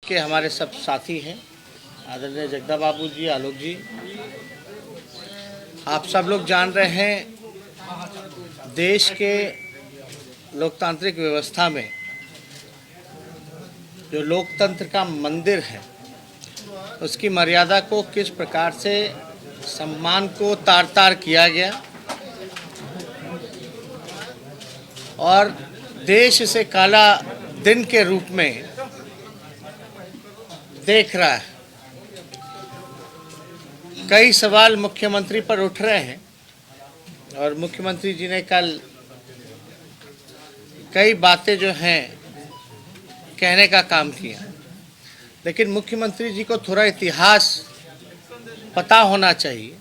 के हमारे सब साथी हैं, आदरणीय जगदा बाबू जी, आलोक जी। आप सब लोग जान रहे हैं, देश के लोकतांत्रिक व्यवस्था में जो लोकतंत्र का मंदिर है, उसकी मर्यादा को किस प्रकार से सम्मान को तार तार किया गया और देश इसे काला दिन के रूप में देख रहा है। कई सवाल मुख्यमंत्री पर उठ रहे हैं और मुख्यमंत्री जी ने कल कई बातें जो हैं कहने का काम किया, लेकिन मुख्यमंत्री जी को थोड़ा इतिहास पता होना चाहिए।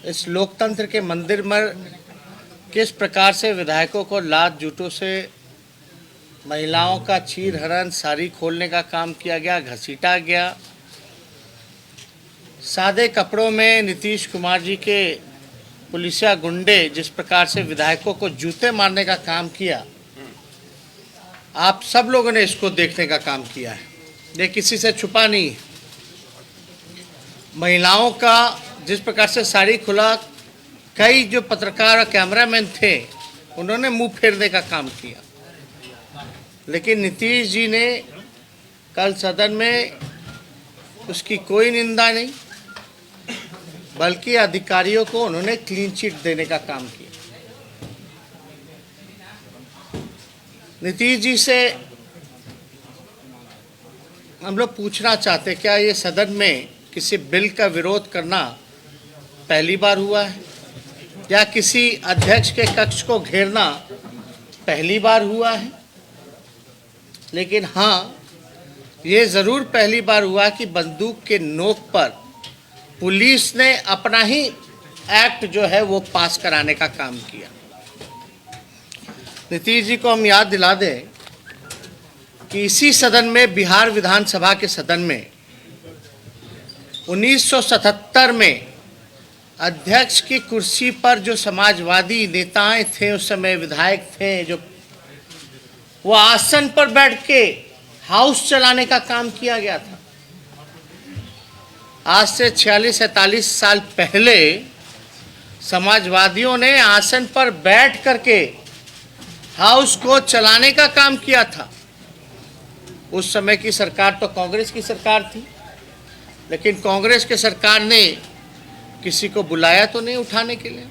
इस लोकतंत्र के मंदिर में किस प्रकार से विधायकों को लात जूतों से महिलाओं का चीरहरण, साड़ी खोलने का काम किया गया, घसीटा गया। सादे कपड़ों में नीतीश कुमार जी के पुलिसिया गुंडे जिस प्रकार से विधायकों को जूते मारने का काम किया, आप सब लोगों ने इसको देखने का काम किया है। ये किसी से छुपा नहीं है। महिलाओं का जिस प्रकार से साड़ी खुला, कई जो पत्रकार और कैमरामैन थे उन्होंने मुंह फेरने का काम किया, लेकिन नीतीश जी ने कल सदन में उसकी कोई निंदा नहीं, बल्कि अधिकारियों को उन्होंने क्लीन चिट देने का काम किया। नीतीश जी से हम लोग पूछना चाहते, क्या ये सदन में किसी बिल का विरोध करना पहली बार हुआ है, या किसी अध्यक्ष के कक्ष को घेरना पहली बार हुआ है? लेकिन हाँ, ये ज़रूर पहली बार हुआ कि बंदूक के नोक पर पुलिस ने अपना ही एक्ट जो है वो पास कराने का काम किया। नीतीश जी को हम याद दिला दें कि इसी सदन में, बिहार विधानसभा के सदन में 1977 में अध्यक्ष की कुर्सी पर जो समाजवादी नेताएं थे, उस समय विधायक थे, जो वो आसन पर बैठ के हाउस चलाने का काम किया गया था। आज से 46-47 साल पहले समाजवादियों ने आसन पर बैठ करके हाउस को चलाने का काम किया था। उस समय की सरकार तो कांग्रेस की सरकार थी, लेकिन कांग्रेस के सरकार ने किसी को बुलाया तो नहीं उठाने के लिए।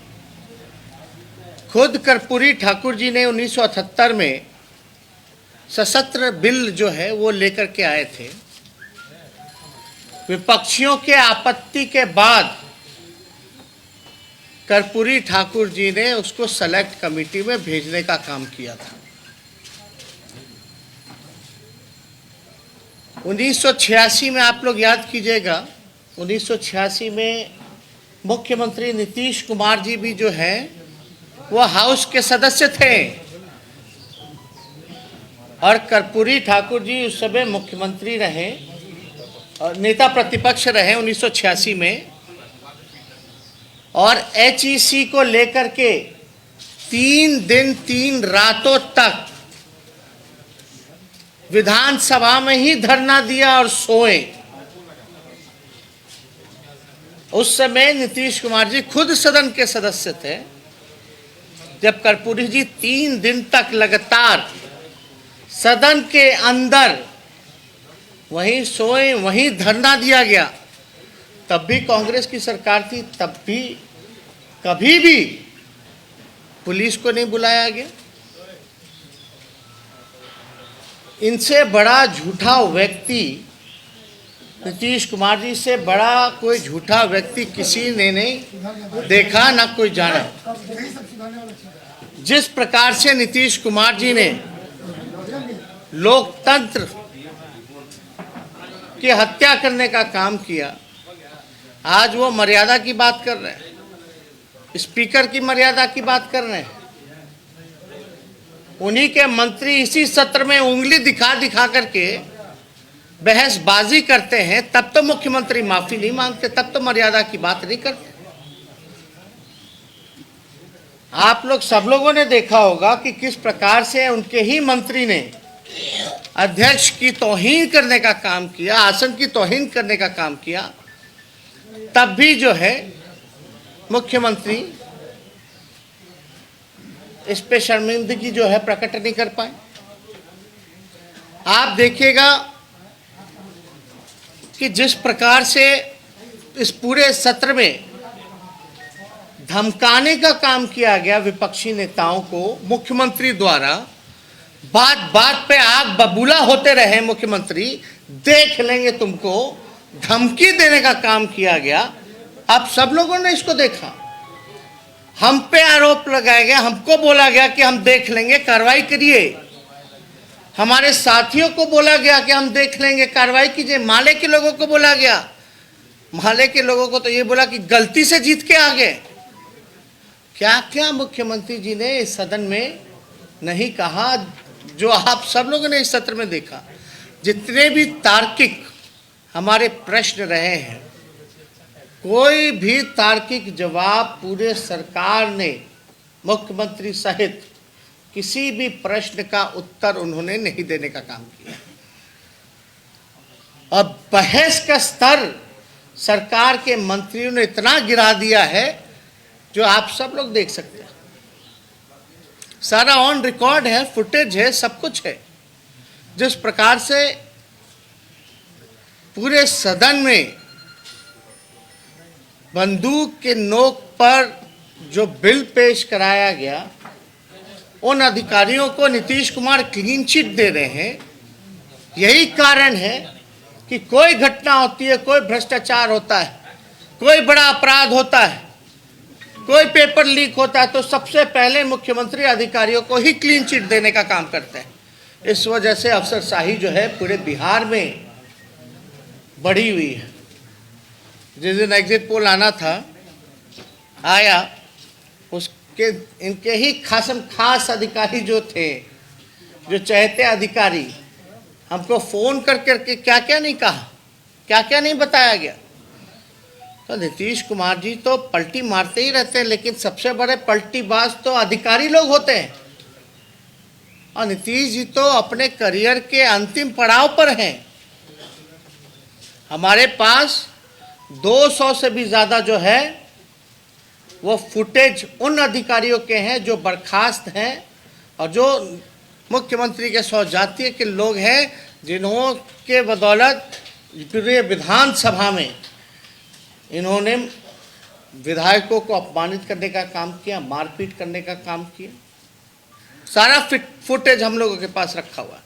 खुद कर्पूरी ठाकुर जी ने 1978 में सशस्त्र बिल जो है वो लेकर के आए थे। विपक्षियों के आपत्ति के बाद कर्पूरी ठाकुर जी ने उसको सेलेक्ट कमेटी में भेजने का काम किया था। 1986 में आप लोग याद कीजिएगा, 1986 में मुख्यमंत्री नीतीश कुमार जी भी जो है वो हाउस के सदस्य थे और कर्पूरी ठाकुर जी उस समय मुख्यमंत्री रहे और नेता प्रतिपक्ष रहे 1986 में। और HEC को लेकर के 3 दिन 3 रातों तक विधानसभा में ही धरना दिया और सोए। उस समय नीतीश कुमार जी खुद सदन के सदस्य थे, जब कर्पूरी जी 3 दिन तक लगातार सदन के अंदर वहीं सोए, वहीं धरना दिया गया। तब भी कांग्रेस की सरकार थी, तब भी कभी भी पुलिस को नहीं बुलाया गया। इनसे बड़ा झूठा व्यक्ति, नीतीश कुमार जी से बड़ा कोई झूठा व्यक्ति किसी ने नहीं देखा, ना कोई जाना। जिस प्रकार से नीतीश कुमार जी ने लोकतंत्र की हत्या करने का काम किया, आज वो मर्यादा की बात कर रहे हैं, स्पीकर की मर्यादा की बात कर रहे हैं। उन्हीं के मंत्री इसी सत्र में उंगली दिखा दिखा करके बहसबाजी करते हैं, तब तो मुख्यमंत्री माफी नहीं मांगते, तब तो मर्यादा की बात नहीं करते। आप लोग सब लोगों ने देखा होगा कि किस प्रकार से उनके ही मंत्री ने अध्यक्ष की तौहीन करने का काम किया, आसन की तौहीन करने का काम किया, तब भी जो है मुख्यमंत्री इस पे शर्मिंदगी जो है प्रकट नहीं कर पाए। आप देखिएगा कि जिस प्रकार से इस पूरे सत्र में धमकाने का काम किया गया विपक्षी नेताओं को मुख्यमंत्री द्वारा, बात बात पे आग बबूला होते रहे मुख्यमंत्री, देख लेंगे तुमको, धमकी देने का काम किया गया। अब सब लोगों ने इसको देखा, हम पे आरोप लगाया गया, हमको बोला गया कि हम देख लेंगे, कार्रवाई करिए। हमारे साथियों को बोला गया कि हम देख लेंगे, कार्रवाई कीजिए। माले के लोगों को बोला गया, माले के लोगों को तो ये बोला कि गलती से जीत के आ गए। क्या क्या मुख्यमंत्री जी ने इस सदन में नहीं कहा, जो आप सब लोगों ने इस सत्र में देखा। जितने भी तार्किक हमारे प्रश्न रहे हैं, कोई भी तार्किक जवाब पूरे सरकार ने मुख्यमंत्री सहित किसी भी प्रश्न का उत्तर उन्होंने नहीं देने का काम किया। और बहस का स्तर सरकार के मंत्रियों ने इतना गिरा दिया है जो आप सब लोग देख सकते हैं। सारा ऑन रिकॉर्ड है, फुटेज है, सब कुछ है। जिस प्रकार से पूरे सदन में बंदूक के नोक पर जो बिल पेश कराया गया, उन अधिकारियों को नीतीश कुमार क्लीन चिट दे रहे हैं। यही कारण है कि कोई घटना होती है, कोई भ्रष्टाचार होता है, कोई बड़ा अपराध होता है, कोई पेपर लीक होता है, तो सबसे पहले मुख्यमंत्री अधिकारियों को ही क्लीन चिट देने का काम करते हैं। इस वजह से अफसरशाही जो है पूरे बिहार में बढ़ी हुई है। जिस दिन एग्जिट पोल आना था, आया, उसके इनके ही खास अधिकारी जो थे, जो चहेते अधिकारी, हमको फोन करके क्या क्या नहीं कहा, क्या क्या नहीं बताया गया। तो नीतीश कुमार जी तो पलटी मारते ही रहते हैं, लेकिन सबसे बड़े पलटीबाज तो अधिकारी लोग होते हैं। और नीतीश जी तो अपने करियर के अंतिम पड़ाव पर हैं। हमारे पास 200 से भी ज़्यादा जो है वो फुटेज उन अधिकारियों के हैं जो बर्खास्त हैं और जो मुख्यमंत्री के सौजातीय के लोग हैं, जिन्हों के बदौलत पूरे विधानसभा में इन्होंने विधायकों को अपमानित करने का काम किया, मारपीट करने का काम किया। सारा फुटेज हम लोगों के पास रखा हुआ है।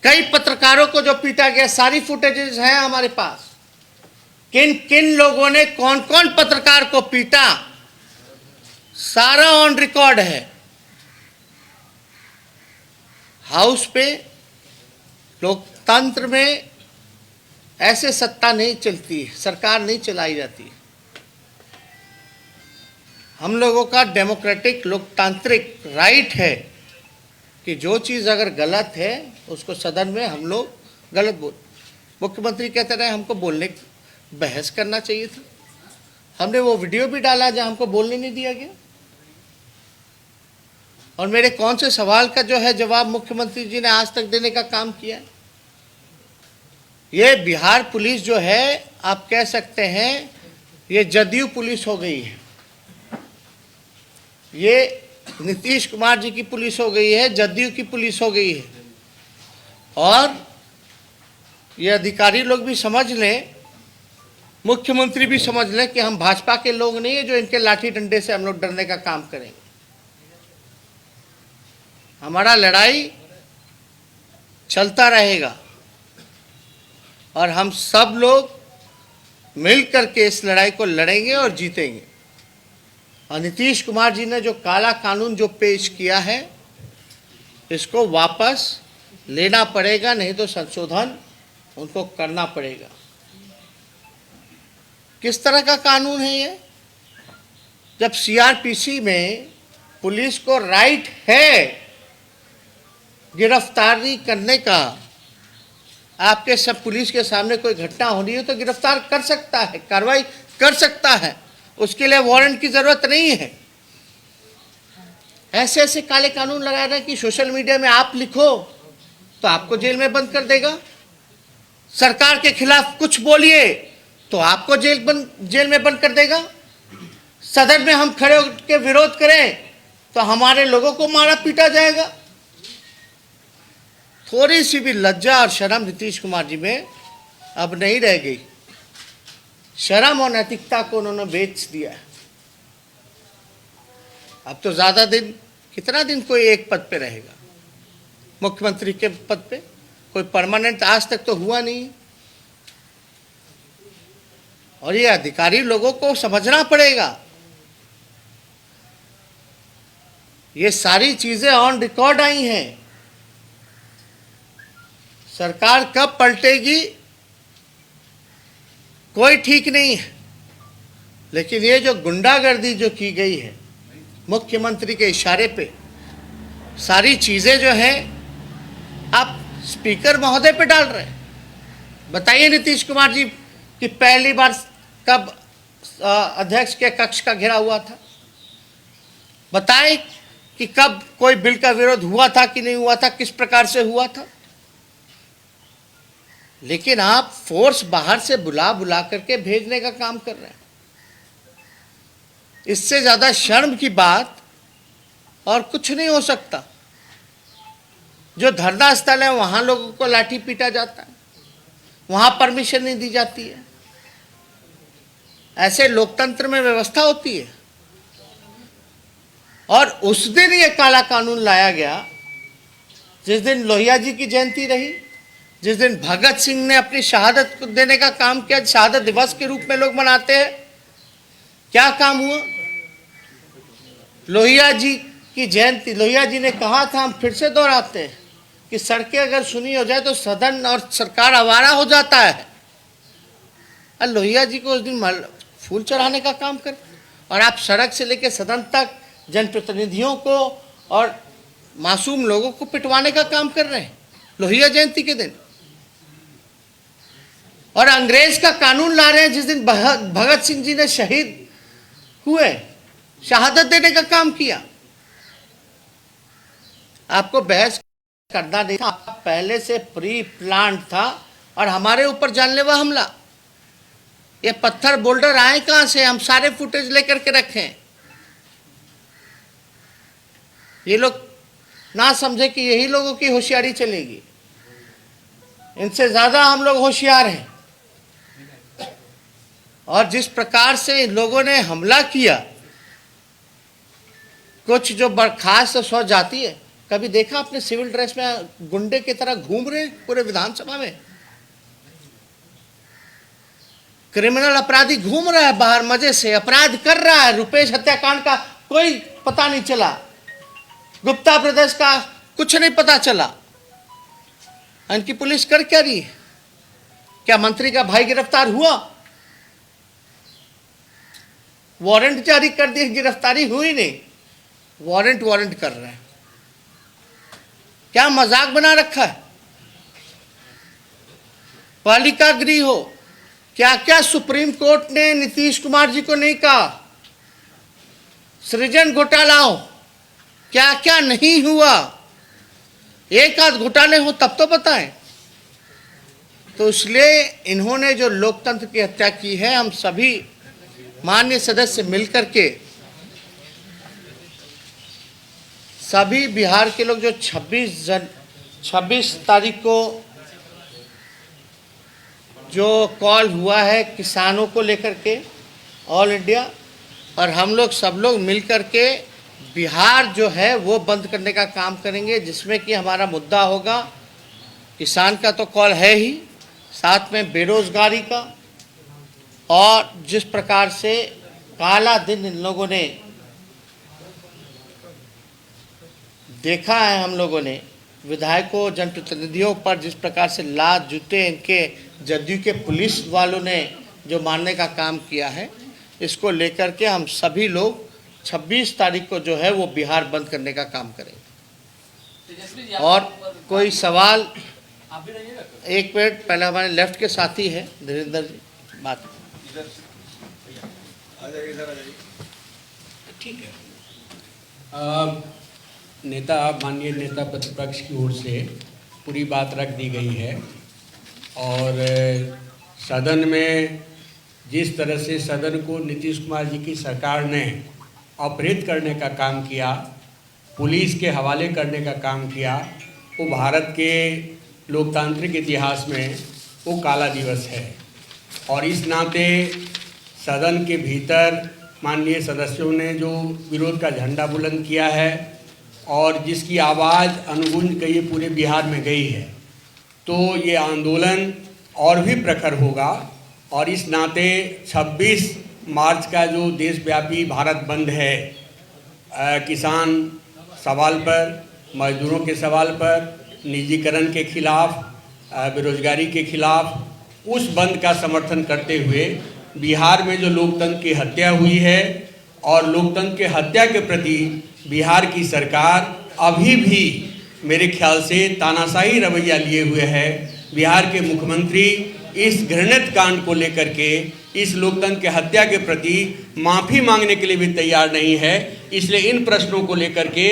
कई पत्रकारों को जो पीटा गया, सारी फुटेजेस हैं हमारे पास। किन किन लोगों ने कौन कौन पत्रकार को पीटा, सारा ऑन रिकॉर्ड है। हाउस पे लोकतंत्र में ऐसे सत्ता नहीं चलती है, सरकार नहीं चलाई जाती। हम लोगों का डेमोक्रेटिक लोकतांत्रिक राइट है कि जो चीज़ अगर गलत है उसको सदन में हम लोग गलत बोल। मुख्यमंत्री कहते रहे हमको बोलने, बहस करना चाहिए था। हमने वो वीडियो भी डाला जहां हमको बोलने नहीं दिया गया। और मेरे कौन से सवाल का जो है जवाब मुख्यमंत्री जी ने आज तक देने का काम किया है। ये बिहार पुलिस जो है, आप कह सकते हैं ये जदयू पुलिस हो गई है। ये नीतीश कुमार जी की पुलिस हो गई है, जदयू की पुलिस हो गई है। और ये अधिकारी लोग भी समझ लें, मुख्यमंत्री भी समझ लें कि हम भाजपा के लोग नहीं है जो इनके लाठी डंडे से हम लोग डरने का काम करेंगे। हमारा लड़ाई चलता रहेगा और हम सब लोग मिलकर के इस लड़ाई को लड़ेंगे और जीतेंगे। और नीतीश कुमार जी ने जो काला कानून जो पेश किया है, इसको वापस लेना पड़ेगा, नहीं तो संशोधन उनको करना पड़ेगा। किस तरह का कानून है ये? जब सीआरपीसी में पुलिस को राइट है गिरफ्तारी करने का, आपके सब पुलिस के सामने कोई घटना हो रही है तो गिरफ्तार कर सकता है, कार्रवाई कर सकता है, उसके लिए वारंट की जरूरत नहीं है। ऐसे ऐसे काले कानून लगा रहे हैं कि सोशल मीडिया में आप लिखो तो आपको जेल में बंद कर देगा। सरकार के खिलाफ कुछ बोलिए तो आपको जेल में बंद कर देगा। सदन में हम खड़े होकर विरोध करें तो हमारे लोगों को मारा पीटा जाएगा। थोड़ी सी भी लज्जा और शर्म नीतीश कुमार जी में अब नहीं रह गई। शर्म और नैतिकता को उन्होंने बेच दिया है। अब तो ज्यादा दिन, कितना दिन कोई एक पद पे रहेगा? मुख्यमंत्री के पद पे कोई परमानेंट आज तक तो हुआ नहीं। और ये अधिकारी लोगों को समझना पड़ेगा। ये सारी चीजें ऑन रिकॉर्ड आई हैं। सरकार कब पलटेगी कोई ठीक नहीं है। लेकिन ये जो गुंडागर्दी जो की गई है मुख्यमंत्री के इशारे पे, सारी चीजें जो है आप स्पीकर महोदय पे डाल रहे हैं। बताइए नीतीश कुमार जी कि पहली बार कब अध्यक्ष के कक्ष का घेराव हुआ था? बताएं कि कब कोई बिल का विरोध हुआ था कि नहीं हुआ था, किस प्रकार से हुआ था। लेकिन आप फोर्स बाहर से बुला बुला करके भेजने का काम कर रहे हैं। इससे ज्यादा शर्म की बात और कुछ नहीं हो सकता। जो धरना स्थल है वहां लोगों को लाठी पीटा जाता है, वहां परमिशन नहीं दी जाती है। ऐसे लोकतंत्र में व्यवस्था होती है। और उस दिन ये काला कानून लाया गया जिस दिन लोहिया जी की जयंती रही, जिस दिन भगत सिंह ने अपनी शहादत देने का काम किया। शहादत दिवस के रूप में लोग मनाते हैं। क्या काम हुआ? लोहिया जी की जयंती, लोहिया जी ने कहा था, हम फिर से दोहराते हैं कि सड़कें अगर सुनी हो जाए तो सदन और सरकार आवारा हो जाता है। और लोहिया जी को उस दिन फूल चढ़ाने का काम कर, और आप सड़क से लेकर सदन तक जनप्रतिनिधियों को और मासूम लोगों को पिटवाने का काम कर रहे हैं लोहिया जयंती के दिन। और अंग्रेज का कानून ला रहे हैं जिस दिन भगत सिंह जी ने शहीद हुए, शहादत देने का काम किया। आपको बहस करना नहीं था, पहले से प्री प्लान था। और हमारे ऊपर जानलेवा हमला, ये पत्थर बोल्डर आए कहां से? हम सारे फुटेज लेकर के रखें। ये लोग ना समझे कि यही लोगों की होशियारी चलेगी। इनसे ज्यादा हम लोग होशियार हैं। और जिस प्रकार से इन लोगों ने हमला किया, कुछ जो बर्खास्त सौ जाती है, कभी देखा आपने सिविल ड्रेस में गुंडे की तरह घूम रहे पूरे विधानसभा में? क्रिमिनल अपराधी घूम रहा है बाहर, मजे से अपराध कर रहा है। रुपेश हत्याकांड का कोई पता नहीं चला, गुप्ता ब्रदर्स का कुछ नहीं पता चला। इनकी पुलिस कर क्या रही है? क्या मंत्री का भाई गिरफ्तार हुआ? वारंट जारी कर दिए, गिरफ्तारी हुई नहीं, वारंट कर रहे हैं। क्या मजाक बना रखा है? बालिका गृह हो, क्या क्या सुप्रीम कोर्ट ने नीतीश कुमार जी को नहीं कहा। सृजन घोटाला हो, क्या क्या नहीं हुआ। एक आध घोटाले हो तब तो बताएं। तो इसलिए इन्होंने जो लोकतंत्र की हत्या की है, हम सभी माननीय सदस्य मिलकर के, सभी बिहार के लोग जो 26 तारीख को जो कॉल हुआ है किसानों को लेकर के ऑल इंडिया, और हम लोग सब लोग मिलकर के बिहार जो है वो बंद करने का काम करेंगे, जिसमें कि हमारा मुद्दा होगा किसान का तो कॉल है ही, साथ में बेरोजगारी का। और जिस प्रकार से काला दिन इन लोगों ने देखा है, हम लोगों ने विधायकों जनप्रतिनिधियों पर जिस प्रकार से लात जूते इनके जदयू के पुलिस वालों ने जो मारने का काम किया है, इसको लेकर के हम सभी लोग 26 तारीख को जो है वो बिहार बंद करने का काम करेंगे। और कोई सवाल? एक मिनट, पहले हमारे लेफ्ट के साथी है धीरेन्द्र जी, बात। ठीक है। नेता, माननीय नेता प्रतिपक्ष की ओर से पूरी बात रख दी गई है। और सदन में जिस तरह से सदन को नीतीश कुमार जी की सरकार ने अपहृत करने का काम किया, पुलिस के हवाले करने का काम किया, वो भारत के लोकतांत्रिक इतिहास में वो काला दिवस है। और इस नाते सदन के भीतर माननीय सदस्यों ने जो विरोध का झंडा बुलंद किया है और जिसकी आवाज़ अनुगूंज के ये पूरे बिहार में गई है, तो ये आंदोलन और भी प्रखर होगा। और इस नाते 26 मार्च का जो देशव्यापी भारत बंद है, किसान सवाल पर, मजदूरों के सवाल पर, निजीकरण के खिलाफ, बेरोजगारी के खिलाफ, उस बंद का समर्थन करते हुए बिहार में जो लोकतंत्र की हत्या हुई है और लोकतंत्र के हत्या के प्रति बिहार की सरकार अभी भी मेरे ख्याल से तानाशाही रवैया लिए हुए है। बिहार के मुख्यमंत्री इस घृणित कांड को लेकर के, इस लोकतंत्र के हत्या के प्रति माफ़ी मांगने के लिए भी तैयार नहीं है। इसलिए इन प्रश्नों को लेकर के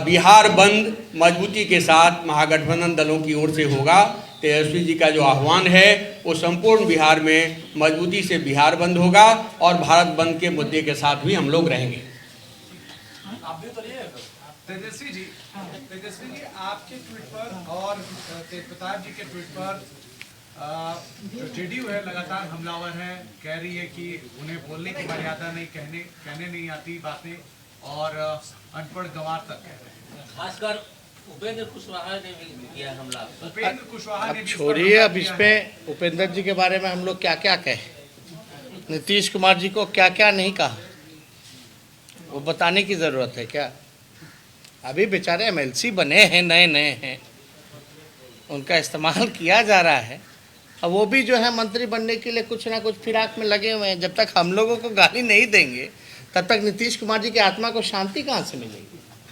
बिहार बंद मजबूती के साथ महागठबंधन दलों की ओर से होगा। तेजस्वी जी का जो आह्वान है वो संपूर्ण बिहार में मजबूती से बिहार बंद होगा और भारत बंद के मुद्दे के साथ भी हम लोग रहेंगे। तेजस्वी जी, आपके ट्वीट पर और तेज प्रताप जी के ट्वीट पर जो जेडीयू है लगातार हमलावर है, कह रही है कि उन्हें बोलने की मर्यादा नहीं, कहने नहीं आती बातें, और अनपढ़ गंवार तक कह रहे हैं। खासकर उपेंद्र कुशवाहा ने भी किया हमला। उपेंद्र कुशवाहा ने अब छोड़िए, अब इस पे उपेंद्र जी के बारे में हम लोग क्या क्या कहे, नीतीश कुमार जी को क्या क्या नहीं कहा, वो बताने की ज़रूरत है क्या? अभी बेचारे एमएलसी बने हैं, नए नए हैं, उनका इस्तेमाल किया जा रहा है। अब वो भी जो है मंत्री बनने के लिए कुछ ना कुछ फिराक में लगे हुए हैं। जब तक हम लोगों को गाली नहीं देंगे तब तक नीतीश कुमार जी की आत्मा को शांति कहाँ से मिलेगी?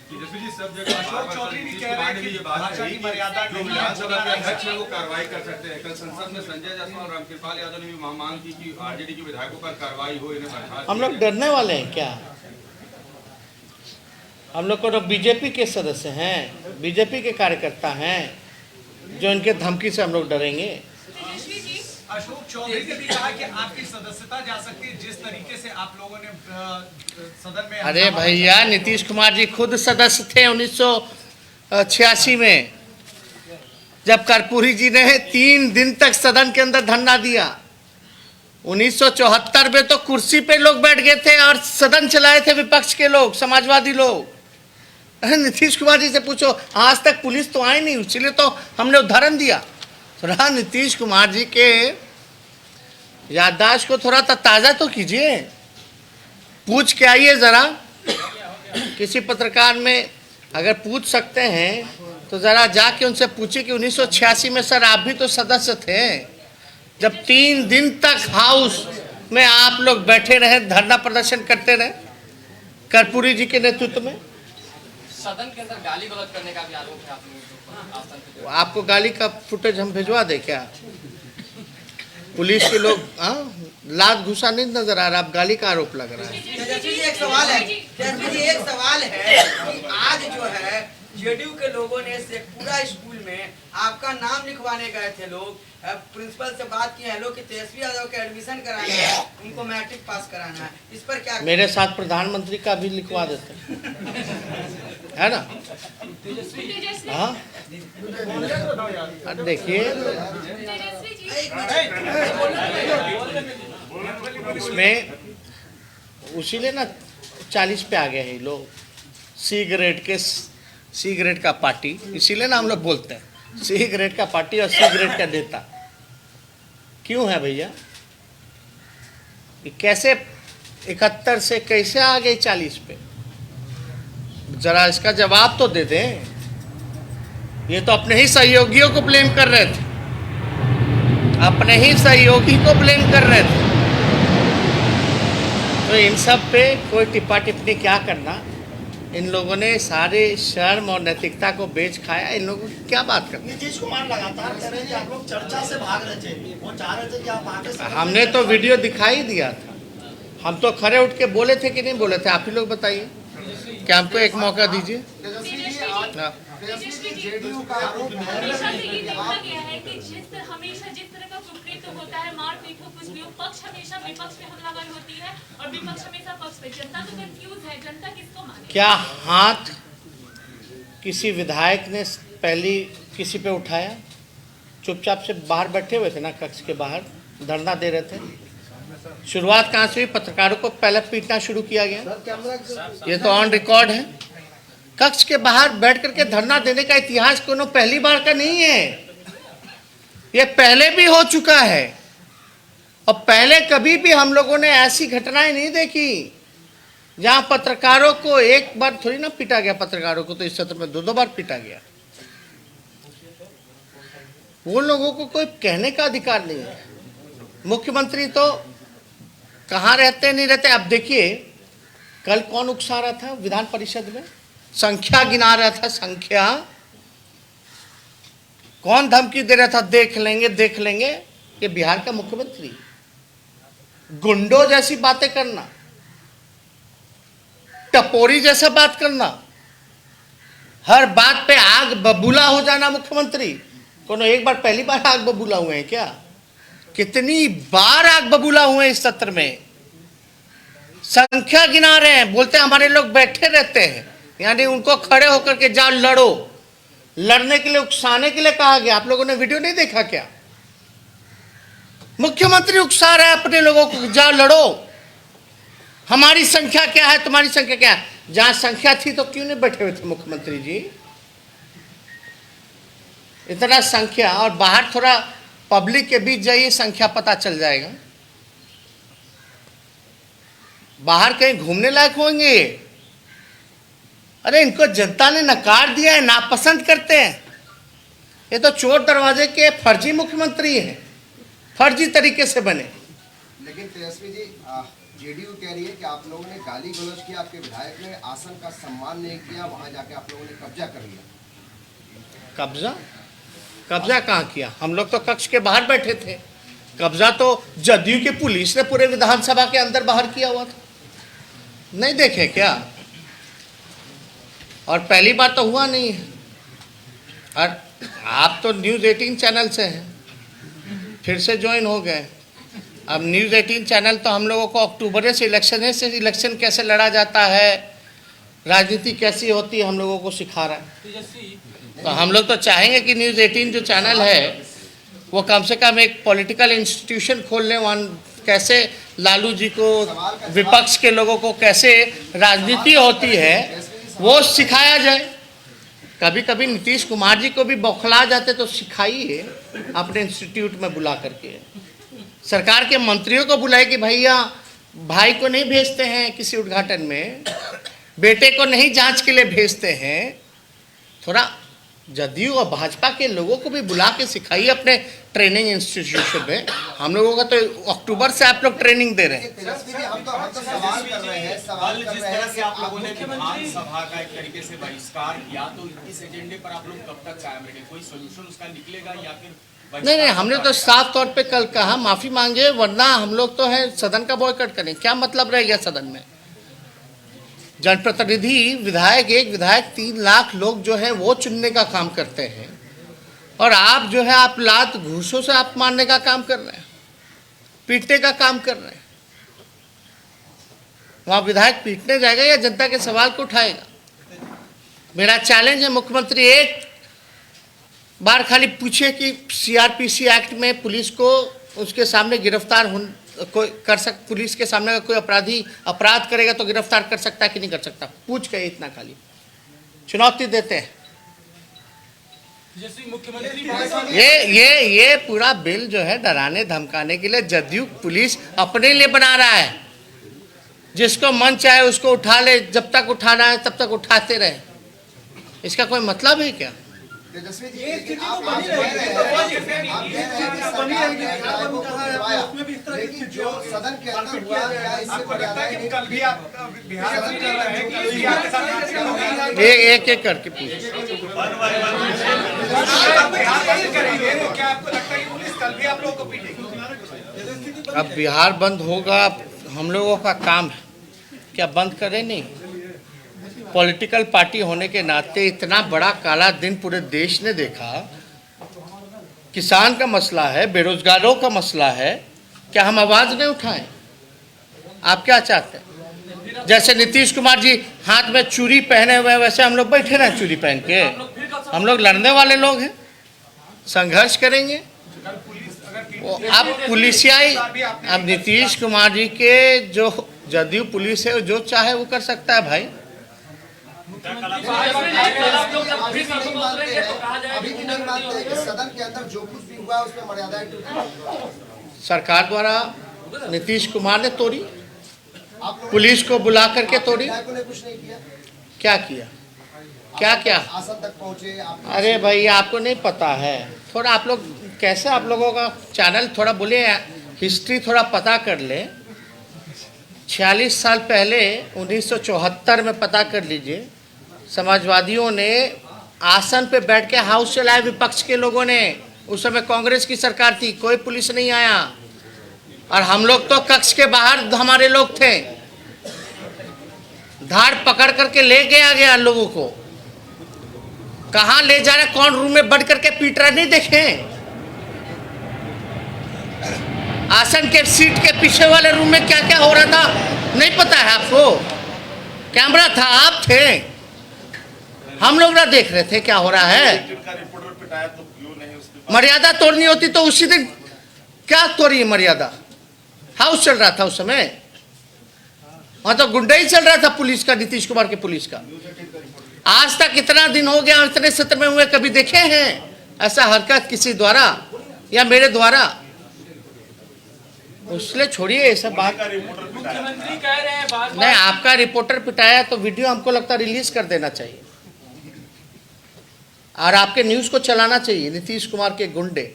अशोक चौधरी भी कह रहे हैं कि भाषा की मर्यादा विधानसभा के अध्यक्ष है वो कार्रवाई कर सकते हैं। कल संसद में संजय जायसवाल और रामकृपाल यादव ने भी मांग की कि आरजेडी के विधायकों पर कार्रवाई हो, इन्हें बर्खास्त। हम लोग डरने वाले हैं क्या? हम लोग को तो बीजेपी के सदस्य हैं, बीजेपी के कार्यकर्ता हैं, जो इनके धमकी से हम लोग डरेंगे? अशोक चौधरी ने भी कहा कि आपकी सदस्यता जा सकती है जिस तरीके से आप लोगों ने सदन में। अरे भैया, नीतीश कुमार जी खुद सदस्य थे 1986 में, जब कर्पूरी जी ने 3 दिन तक सदन के अंदर धरना दिया। 1974 में तो कुर्सी पे लोग बैठ गए थे और सदन चलाए थे विपक्ष के लोग, समाजवादी लोग। नीतीश कुमार जी से पूछो, आज तक पुलिस तो आई नहीं, इसलिए तो हमने उदाहरण दिया। थोड़ा नीतीश कुमार जी के याददाश्त को थोड़ा ताज़ा तो कीजिए, पूछ के आइए ज़रा। किसी पत्रकार में अगर पूछ सकते हैं तो ज़रा जाके उनसे पूछिए कि 1986 में सर आप भी तो सदस्य थे, जब 3 दिन तक हाउस में आप लोग बैठे रहे, धरना प्रदर्शन करते रहे कर्पूरी जी के नेतृत्व में। सदन के अंदर गाली गलौज करने का भी आरोप है आप लोगों के ऊपर। आपको गाली का फुटेज हम भिजवा दे क्या? पुलिस के लोग लात घुसा नहीं नजर आ रहा, आप गाली का आरोप लग रहा है। तेजस्वी जी एक सवाल है, कि आज जो है जेडीयू के लोगों ने शेखपुरा स्कूल में आपका नाम लिखवाने गए थे लोग, प्रिंसिपल से बात की है लोग कि तेजस्वी यादव का एडमिशन कराना है, उनको मैट्रिक पास कराना है, इस पर क्या? मेरे साथ प्रधानमंत्री का भी लिखवा देते है ना? हाँ, देखिए इसमें उसीलिए ना 40 पे आ गए हैं लोग, सी ग्रेड का पार्टी, इसीलिए ना हम लोग बोलते हैं सी ग्रेड का पार्टी और सी ग्रेड का नेता। क्यों है भैया? कैसे 71 से कैसे आ गए 40 पे? जरा इसका जवाब तो दे दें। ये तो अपने ही सहयोगियों को ब्लेम कर रहे थे, अपने ही सहयोगी को ब्लेम कर रहे थे। तो इन सब पे कोई टिप्पा टिप्पणी क्या करना? इन लोगों ने सारे शर्म और नैतिकता को बेच खाया। इन लोगों की क्या बात करनी? नीतीश कुमार लगातार कह रहे हैं कि आप लोग चर्चा से भाग रहे थे, वो चाह रहे थे कि आप आगे। हमने तो वीडियो दिखाई दिया था, हम तो खड़े उठ के बोले थे कि नहीं बोले थे? आप ही लोग बताइए, क्या हमको एक मौका दीजिए। जेडीयू का आरोप है हमेशा से ये देखा गया है कि हमेशा जिस तरह का कुकृत्य होता है, मारपीट हो, कुछ भी हो, पक्ष हमेशा विपक्ष पे हमलावर होती है और विपक्ष हमेशा पक्ष पे। जनता तो कंफ्यूज है, जनता किसको माने? क्या हाथ किसी विधायक ने पहली किसी पे उठाया? चुपचाप से बाहर बैठे हुए थे ना, कक्ष के बाहर धरना दे रहे थे। शुरुआत कहाँ से हुई? पत्रकारों को पहले पीटना शुरू किया गया। ये तो ऑन रिकॉर्ड है। कक्ष के बाहर बैठ करके धरना देने का इतिहास कोनो पहली बार का नहीं है, ये पहले भी हो चुका है। और पहले कभी भी हम लोगों ने ऐसी घटनाएं नहीं देखी जहां पत्रकारों को एक बार थोड़ी ना पीटा गया। पत्रकारों को तो इस सत्र में 2-2 बार पीटा गया। वो लोगों को कोई कहने का अधिकार नहीं है। मुख्यमंत्री तो कहाँ रहते नहीं रहते। अब देखिए, कल कौन उकसा रहा था विधान परिषद में? संख्या गिना रहा था। संख्या कौन धमकी दे रहा था? देख लेंगे देख लेंगे। ये बिहार का मुख्यमंत्री गुंडों जैसी बातें करना, टपोरी जैसा बात करना, हर बात पे आग बबूला हो जाना। मुख्यमंत्री कोनो एक बार पहली बार आग बबूला हुए हैं क्या? कितनी बार आग बबूला हुए इस सत्र में? संख्या गिना रहे हैं, बोलते हैं हमारे लोग बैठे रहते हैं, यानी उनको खड़े होकर के जाओ लड़ो। लड़ने के लिए, उकसाने के लिए कहा गया। आप लोगों ने वीडियो नहीं देखा क्या? मुख्यमंत्री उकसा रहा है अपने लोगों को, जाओ लड़ो। हमारी संख्या क्या है, तुम्हारी संख्या क्या है? जहां संख्या थी तो क्यों नहीं बैठे हुए थे मुख्यमंत्री जी? इतना संख्या, और बाहर थोड़ा पब्लिक के बीच जाइए, संख्या पता चल जाएगा। बाहर कहीं घूमने लायक होंगे। अरे इनको जनता ने नकार दिया है, नापसंद करते हैं। ये तो चोर दरवाजे के फर्जी मुख्यमंत्री हैं, फर्जी तरीके से बने। लेकिन तेजस्वी जी, जेडीयू कह रही है कि आप लोगों ने गाली गलौज किया, आपके विधायक ने आसन का सम्मान नहीं किया, वहां जाके आप लोगों ने कब्जा कर लिया। कब्जा? कब्जा कहाँ किया? हम लोग तो कक्ष के बाहर बैठे थे। कब्जा तो जदयू की पुलिस ने पूरे विधानसभा के अंदर बाहर किया हुआ था। नहीं देखे क्या? और पहली बार तो हुआ नहीं है। और आप तो न्यूज़ 18 चैनल से हैं, फिर से ज्वाइन हो गए। अब न्यूज़ 18 चैनल तो हम लोगों को अक्टूबर से इलेक्शन कैसे लड़ा जाता है, राजनीति कैसी होती है, हम लोगों को सिखा रहा है। तो हम लोग तो चाहेंगे कि न्यूज़ 18 जो चैनल है वो कम से कम एक पॉलिटिकल इंस्टीट्यूशन खोल लें। वहाँ कैसे लालू जी को, विपक्ष के लोगों को कैसे राजनीति होती है वो सिखाया जाए। कभी कभी नीतीश कुमार जी को भी बौखला जाते तो सिखाइए अपने इंस्टीट्यूट में बुला करके। सरकार के मंत्रियों को बुलाए कि भैया भाई को नहीं भेजते हैं किसी उद्घाटन में, बेटे को नहीं जांच के लिए भेजते हैं। थोड़ा जदयू और भाजपा के लोगों को भी बुला के सिखाइए अपने ट्रेनिंग इंस्टीट्यूशन में। हम लोगों का तो अक्टूबर से आप लोग ट्रेनिंग दे रहे हैं। हम तो सवाल कर रहे हैं, सवाल कर जिस रहे तरह हैं से आप लोगों ने विधानसभा का एक तरीके से बहिष्कार किया, तो इस एजेंडे पर आप लोग कब तक कायम रहेंगे? कोई सोल्यूशन उसका निकलेगा या फिर? नहीं, हमने तो साफ तौर पे कल कहा माफी मांगे, वरना हम लोग तो है सदन का बॉयकॉट करें। क्या मतलब रह गया सदन में? जनप्रतिनिधि विधायक, एक विधायक 3 लाख लोग जो है वो चुनने का काम करते हैं, और आप जो है आप लात घूसों से आप मारने का काम कर रहे हैं, पीटने का काम कर रहे हैं। वहाँ विधायक पीटने जाएगा या जनता के सवाल को उठाएगा? मेरा चैलेंज है मुख्यमंत्री, एक बार खाली पूछे कि सीआरपीसी एक्ट में पुलिस को उसके सामने गिरफ्तार कोई कर पुलिस के सामने का कोई अपराधी अपराध करेगा तो गिरफ्तार कर सकता है कि नहीं कर सकता? पूछ के इतना खाली चुनौती देते हैं। ये पूरा बिल जो है डराने धमकाने के लिए जदयू पुलिस अपने लिए बना रहा है। जिसको मन चाहे उसको उठा ले, जब तक उठाना है तब तक उठाते रहे। इसका कोई मतलब है क्या? तेजस्वी जी, लेकिन जो सदन के अंदर हुआ, क्या इससे कल भी आप बिहार बंद कर रहे हैं कि आपके साथ एक एक करके पूछ। बिहार बंद करेंगे तो क्या आपको लगता है कि पुलिस कल भी आप लोगों को पीटेगी? अब बिहार बंद होगा, हम लोगों का काम है क्या बंद करें? नहीं, पॉलिटिकल पार्टी होने के नाते इतना बड़ा काला दिन पूरे देश ने देखा। किसान का मसला है, बेरोजगारों का मसला है, क्या हम आवाज नहीं उठाएं? आप क्या चाहते हैं? जैसे नीतीश कुमार जी हाथ में चूड़ी पहने हुए हैं, वैसे हम लोग बैठे ना चूड़ी पहन के। हम लोग लड़ने वाले लोग हैं, संघर्ष करेंगे। अब पुलिसियाई, अब नीतीश कुमार जी के जो जदयू पुलिस है, जो चाहे वो कर सकता है भाई। अभी भी नहीं मानते कि सदन के अंदर जो कुछ भी हुआ उसमें मर्यादाएं टूटी। सरकार द्वारा नीतीश कुमार ने तोड़ी, आप लोगों पुलिस को बुला करके तोड़ी। विधायकों ने कुछ नहीं किया, क्या किया? क्या क्या? आसन तक पहुंचे आप। अरे भाई आपको नहीं पता है, थोड़ा आप लोग कैसे, आप लोगों का चैनल थोड़ा बोले, हिस्ट्री थोड़ा पता कर ले। 46 साल पहले 1974 में पता कर लीजिए, समाजवादियों ने आसन पे बैठ के हाउस चलाया, विपक्ष के लोगों ने। उस समय कांग्रेस की सरकार थी, कोई पुलिस नहीं आया, और हम लोग तो कक्ष के बाहर हमारे लोग थे, धाड़ पकड़ करके ले गया लोगों को। कहाँ ले जा रहे, कौन रूम में बढ़ करके पीट रहे, नहीं देखे? आसन के सीट के पीछे वाले रूम में क्या क्या हो रहा था नहीं पता है आपको? कैमरा था, आप थे, हम लोग ना देख रहे थे क्या हो रहा है। मर्यादा तोड़नी होती तो उसी दिन क्या तोड़ी मर्यादा? हाउस चल रहा था उस समय, वहां तो गुंडा ही चल रहा था पुलिस का, नीतीश कुमार के पुलिस का। आज तक इतना दिन हो गया, इतने सत्र में हुए, कभी देखे हैं ऐसा हरकत किसी द्वारा या मेरे द्वारा? उसने छोड़िए ये सब बात। मुख्यमंत्री कह रहे हैं बार-बार नहीं, आपका रिपोर्टर पिटाया तो वीडियो हमको लगता है रिलीज कर देना चाहिए, और आपके न्यूज को चलाना चाहिए। नीतीश कुमार के गुंडे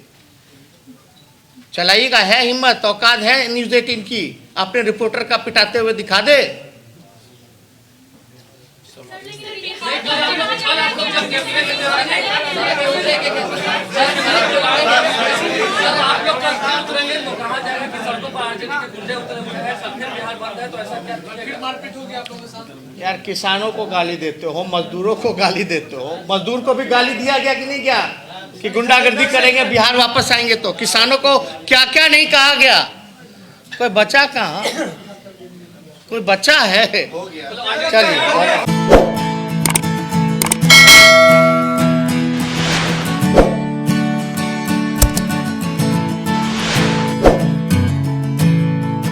चलाइएगा, है हिम्मत, औकात है न्यूज 18 की, अपने रिपोर्टर का पिटाते हुए दिखा दे। यार किसानों को गाली देते हो, मजदूरों को गाली देते हो, मजदूर को भी गाली दिया गया कि नहीं गया कि गुंडागर्दी करेंगे, बिहार वापस आएंगे। तो किसानों को क्या क्या नहीं कहा गया? कोई बचा कहाँ? कोई बचा है? चलिए।